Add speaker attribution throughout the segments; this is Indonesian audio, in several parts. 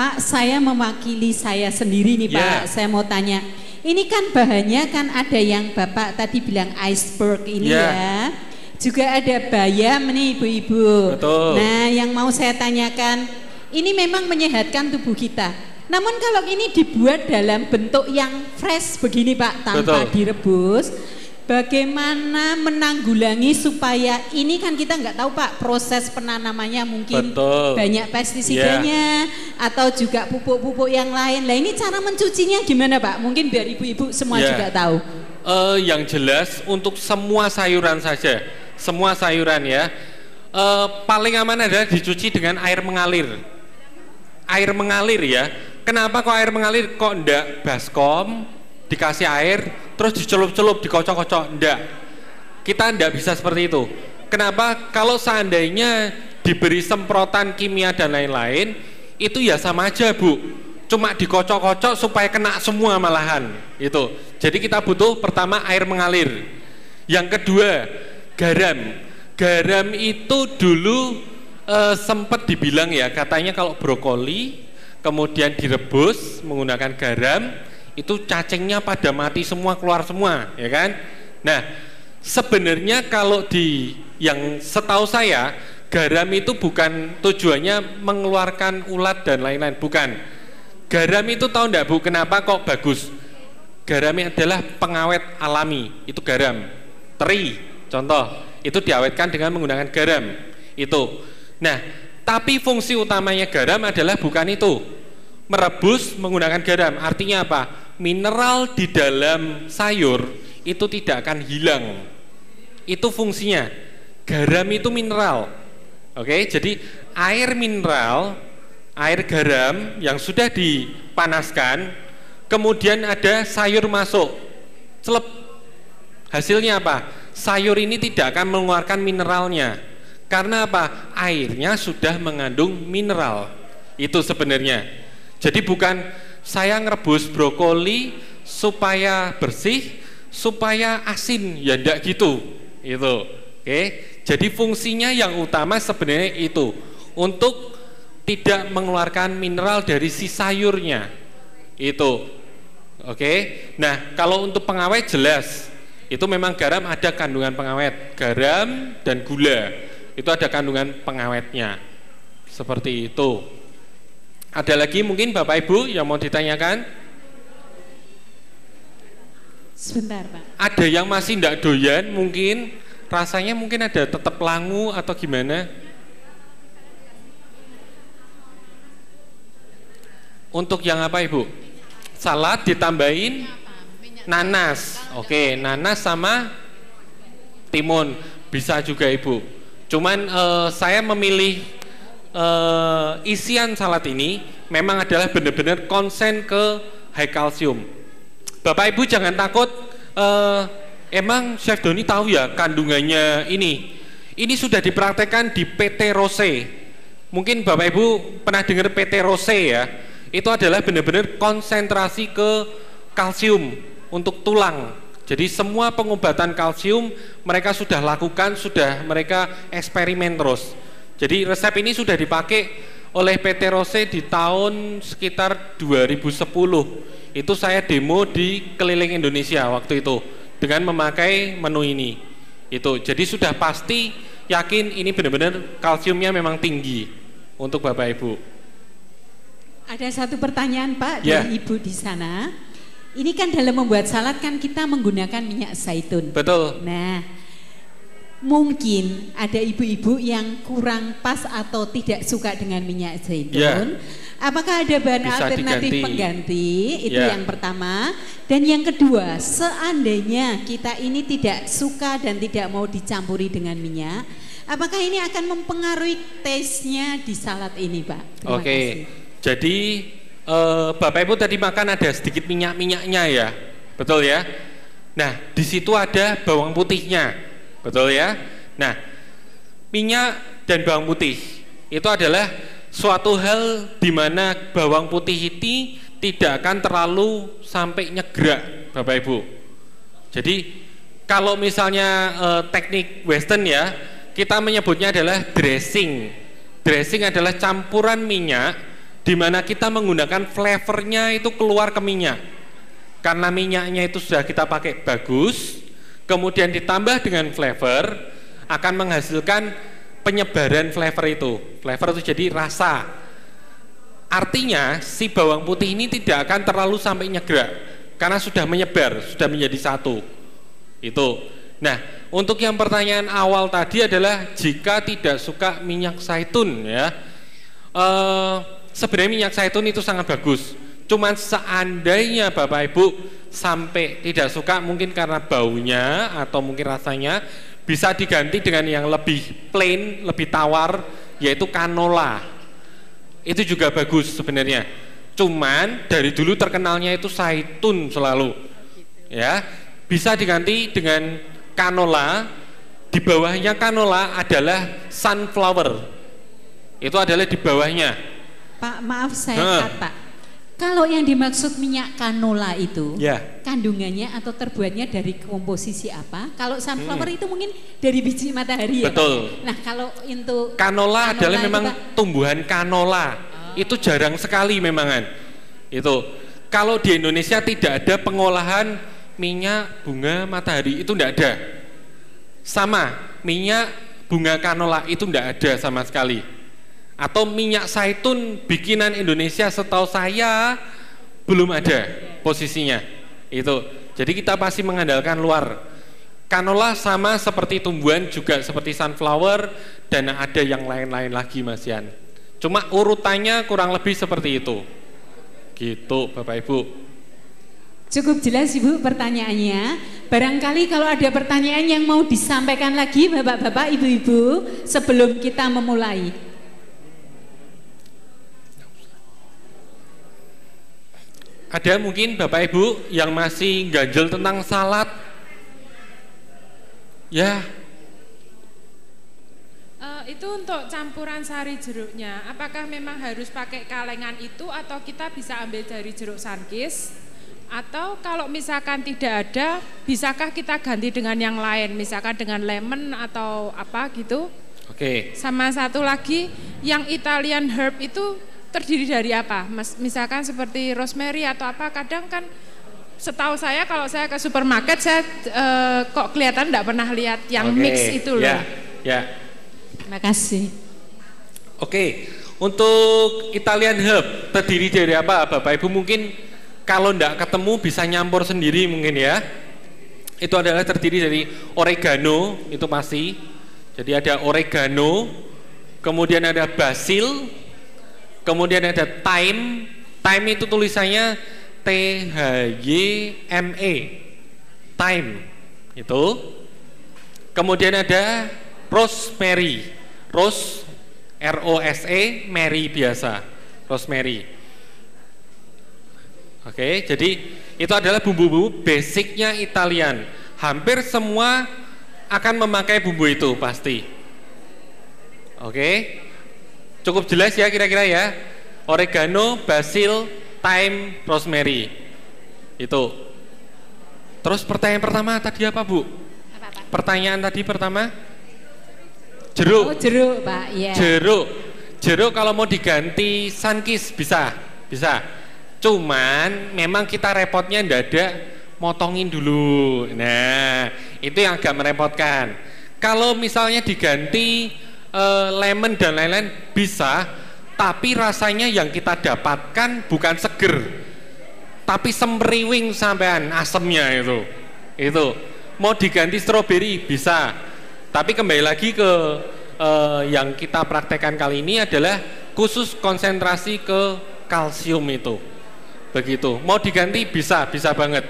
Speaker 1: Pak, saya mewakili saya sendiri nih Pak. Saya mau tanya, ini kan bahannya kan ada yang Bapak tadi bilang iceberg ini ya. Juga ada bayam nih ibu-ibu. Nah, yang mau saya tanyakan, ini memang menyehatkan tubuh kita. Namun kalau ini dibuat dalam bentuk yang fresh begini Pak, tanpa direbus, bagaimana menanggulangi supaya ini kan kita nggak tahu Pak, proses penanamannya mungkin banyak pestisidanya atau juga pupuk-pupuk yang lain. Nah, ini cara mencucinya gimana Pak? Mungkin biar ibu-ibu semua juga tahu.
Speaker 2: Yang jelas untuk semua sayuran saja. Semua sayuran ya, paling aman adalah dicuci dengan air mengalir. Air mengalir ya. Kenapa kok air mengalir? Kok enggak baskom, dikasih air, terus dicelup-celup, dikocok-kocok? Enggak. Kita enggak bisa seperti itu. Kenapa? Kalau seandainya diberi semprotan kimia dan lain-lain, itu ya sama aja Bu. Cuma dikocok-kocok supaya kena semua malahan. Itu. Jadi kita butuh pertama air mengalir. Yang kedua, garam. Garam itu dulu sempat dibilang ya, katanya kalau brokoli kemudian direbus menggunakan garam itu cacingnya pada mati semua, keluar semua, ya kan? Nah, sebenarnya kalau di yang setahu saya, garam itu bukan tujuannya mengeluarkan ulat dan lain-lain, bukan. Garam itu tahu enggak Bu, kenapa kok bagus? Garam adalah pengawet alami, itu garam. Teri contoh, itu diawetkan dengan menggunakan garam. Itu. Nah, tapi fungsi utamanya garam adalah bukan itu. Merebus menggunakan garam. Artinya apa? Mineral di dalam sayur itu tidak akan hilang. Itu fungsinya. Garam itu mineral. Oke, jadi air mineral, air garam yang sudah dipanaskan, kemudian ada sayur masuk. Celep. Hasilnya apa? Sayur ini tidak akan mengeluarkan mineralnya. Karena apa? Airnya sudah mengandung mineral. Itu sebenarnya. Jadi bukan saya ngerebus brokoli supaya bersih, supaya asin, ya enggak gitu. Itu. Oke. Jadi fungsinya yang utama sebenarnya itu untuk tidak mengeluarkan mineral dari si sayurnya. Itu. Oke. Nah, kalau untuk pengawet jelas. Itu memang garam ada kandungan pengawet, garam dan gula itu ada kandungan pengawetnya, seperti itu. Ada lagi mungkin Bapak Ibu yang mau ditanyakan?
Speaker 1: Sebentar Pak.
Speaker 2: Ada yang masih tidak doyan mungkin, rasanya mungkin ada tetap langu atau gimana? Untuk yang apa Ibu? Salad ditambahin nanas. Oke, nanas sama timun bisa juga Ibu. Cuman saya memilih isian salad ini memang adalah benar-benar konsen ke high kalsium. Bapak Ibu jangan takut, emang Chef Doni tahu ya kandungannya ini. Ini sudah dipraktekkan di PT Rose. Mungkin Bapak Ibu pernah dengar PT Rose ya. Itu adalah benar-benar konsentrasi ke kalsium untuk tulang. Jadi semua pengobatan kalsium mereka sudah lakukan, sudah mereka eksperimen terus. Jadi resep ini sudah dipakai oleh PT Rose di tahun sekitar 2010. Itu saya demo di keliling Indonesia waktu itu dengan memakai menu ini. Itu. Jadi sudah pasti yakin ini benar-benar kalsiumnya memang tinggi untuk Bapak Ibu.
Speaker 1: Ada satu pertanyaan Pak dari Ibu di sana. Ini kan dalam membuat salad kan kita menggunakan minyak zaitun.
Speaker 2: Betul.
Speaker 1: Nah, mungkin ada ibu-ibu yang kurang pas atau tidak suka dengan minyak zaitun. Apakah ada bahan alternatif pengganti? Itu yang pertama. Dan yang kedua, seandainya kita ini tidak suka dan tidak mau dicampuri dengan minyak, apakah ini akan mempengaruhi taste-nya di salad ini, Pak? Terima kasih.
Speaker 2: Jadi Bapak Ibu tadi makan ada sedikit minyak-minyaknya ya, betul ya? Nah, di situ ada bawang putihnya, betul ya? Nah, minyak dan bawang putih itu adalah suatu hal di mana bawang putih ini tidak akan terlalu sampai nyegrak, Bapak Ibu. Jadi kalau misalnya teknik Western ya, kita menyebutnya adalah dressing. Dressing adalah campuran minyak di mana kita menggunakan flavornya itu keluar ke minyak. Karena minyaknya itu sudah kita pakai bagus, kemudian ditambah dengan flavor, akan menghasilkan penyebaran flavor itu. Flavor itu jadi rasa. Artinya si bawang putih ini tidak akan terlalu sampai nyegrak, karena sudah menyebar, sudah menjadi satu. Itu. Nah, untuk yang pertanyaan awal tadi adalah jika tidak suka minyak zaitun ya. Sebenarnya minyak zaitun itu sangat bagus. Cuman seandainya Bapak Ibu sampai tidak suka mungkin karena baunya atau mungkin rasanya, bisa diganti dengan yang lebih plain, lebih tawar, yaitu canola. Itu juga bagus sebenarnya. Cuman dari dulu terkenalnya itu zaitun selalu. Ya, bisa diganti dengan canola. Di bawahnya canola adalah sunflower. Itu adalah di bawahnya.
Speaker 1: Pak, maaf saya kata, kalau yang dimaksud minyak canola itu kandungannya atau terbuatnya dari komposisi apa? Kalau sunflower itu mungkin dari biji matahari ya.
Speaker 2: Betul.
Speaker 1: Pak? Nah, kalau untuk
Speaker 2: canola adalah memang tumbuhan canola. Itu jarang sekali memangan. Itu. Kalau di Indonesia tidak ada pengolahan minyak bunga matahari, itu tidak ada. Sama, minyak bunga canola itu tidak ada sama sekali. Atau minyak zaitun bikinan Indonesia setahu saya belum ada posisinya. Itu. Jadi kita pasti mengandalkan luar. Canola sama seperti tumbuhan juga seperti sunflower dan ada yang lain-lain lagi Mas Yan. Cuma urutannya kurang lebih seperti itu. Gitu Bapak Ibu.
Speaker 1: Cukup jelas Ibu pertanyaannya. Barangkali kalau ada pertanyaan yang mau disampaikan lagi Bapak-bapak, Ibu-ibu sebelum kita memulai.
Speaker 2: Ada mungkin Bapak Ibu yang masih ganjel tentang salad? Ya.
Speaker 3: Itu untuk campuran sari jeruknya, apakah memang harus pakai kalengan itu atau kita bisa ambil dari jeruk sankis? Atau kalau misalkan tidak ada, bisakah kita ganti dengan yang lain, misalkan dengan lemon atau apa gitu?
Speaker 2: Oke.
Speaker 3: Sama satu lagi, yang Italian herb itu terdiri dari apa? Misalkan seperti rosemary atau apa, kadang kan setahu saya kalau saya ke supermarket saya kok kelihatan tidak pernah lihat yang mix itu loh.
Speaker 2: Ya.
Speaker 1: Terima kasih.
Speaker 2: Oke, untuk Italian herb terdiri dari apa Bapak Ibu? Mungkin kalau tidak ketemu bisa nyampur sendiri mungkin ya. Itu adalah terdiri dari oregano, itu pasti. Jadi ada oregano, kemudian ada basil, kemudian ada thyme. Thyme itu tulisannya THYME. Thyme itu. Kemudian ada rosemary. Rose ROSE, Mary biasa. Rosemary. Oke, jadi itu adalah bumbu-bumbu basicnya Italian. Hampir semua akan memakai bumbu itu pasti. Oke. Cukup jelas ya kira-kira ya. Oregano, basil, thyme, rosemary. Itu. Terus pertanyaan pertama tadi apa, Bu? Pertanyaan tadi pertama? Jeruk.
Speaker 1: Oh, jeruk, Pak. Ya.
Speaker 2: Jeruk kalau mau diganti sunkist bisa. Cuman memang kita repotnya ndak ada motongin dulu. Nah, itu yang agak merepotkan. Kalau misalnya diganti lemon dan lain-lain bisa, tapi rasanya yang kita dapatkan bukan seger, tapi semriwing sampean asemnya itu. Mau diganti stroberi bisa, tapi kembali lagi ke yang kita praktekkan kali ini adalah khusus konsentrasi ke kalsium itu. Begitu. Mau diganti bisa banget.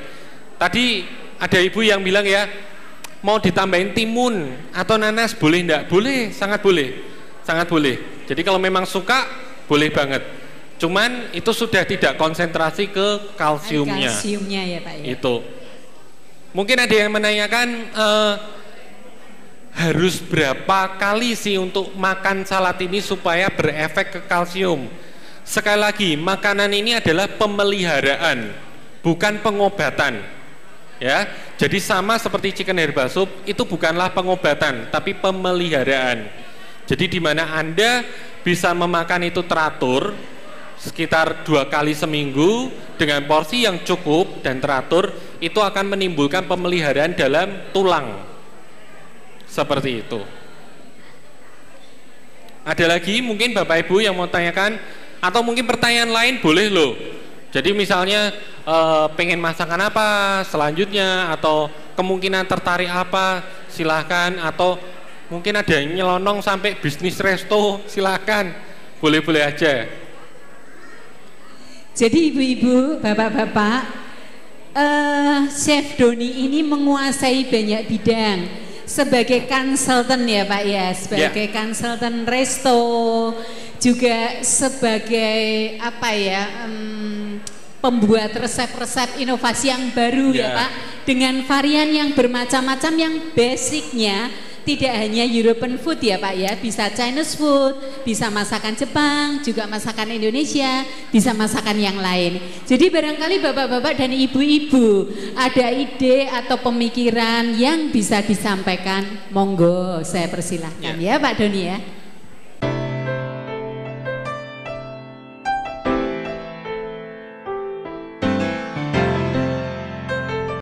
Speaker 2: Tadi ada ibu yang bilang ya, mau ditambahin timun atau nanas boleh enggak? Boleh, sangat boleh. Jadi kalau memang suka boleh banget. Cuman itu sudah tidak konsentrasi ke kalsiumnya.
Speaker 1: Kalsiumnya ya Pak ya.
Speaker 2: Itu. Mungkin ada yang menanyakan harus berapa kali sih untuk makan salad ini supaya berefek ke kalsium? Sekali lagi, makanan ini adalah pemeliharaan, bukan pengobatan. Ya, jadi sama seperti chicken herbal soup itu bukanlah pengobatan, tapi pemeliharaan. Jadi di mana Anda bisa memakan itu teratur sekitar 2 kali seminggu dengan porsi yang cukup dan teratur, itu akan menimbulkan pemeliharaan dalam tulang. Seperti itu. Ada lagi mungkin Bapak Ibu yang mau tanyakan, atau mungkin pertanyaan lain boleh loh. Jadi misalnya pengen masakan apa selanjutnya, atau kemungkinan tertarik apa, silahkan. Atau mungkin ada yang nyelonong sampai bisnis resto, silahkan, boleh-boleh aja.
Speaker 1: Jadi ibu-ibu, bapak-bapak, Chef Doni ini menguasai banyak bidang. Sebagai konsultan ya Pak ya, sebagai konsultan resto, juga sebagai apa ya, pembuat resep-resep inovasi yang baru ya Pak, dengan varian yang bermacam-macam, yang basicnya tidak hanya European food ya Pak ya, bisa Chinese food, bisa masakan Jepang, juga masakan Indonesia, bisa masakan yang lain. Jadi barangkali bapak-bapak dan ibu-ibu ada ide atau pemikiran yang bisa disampaikan, monggo saya persilahkan ya Pak Doni ya.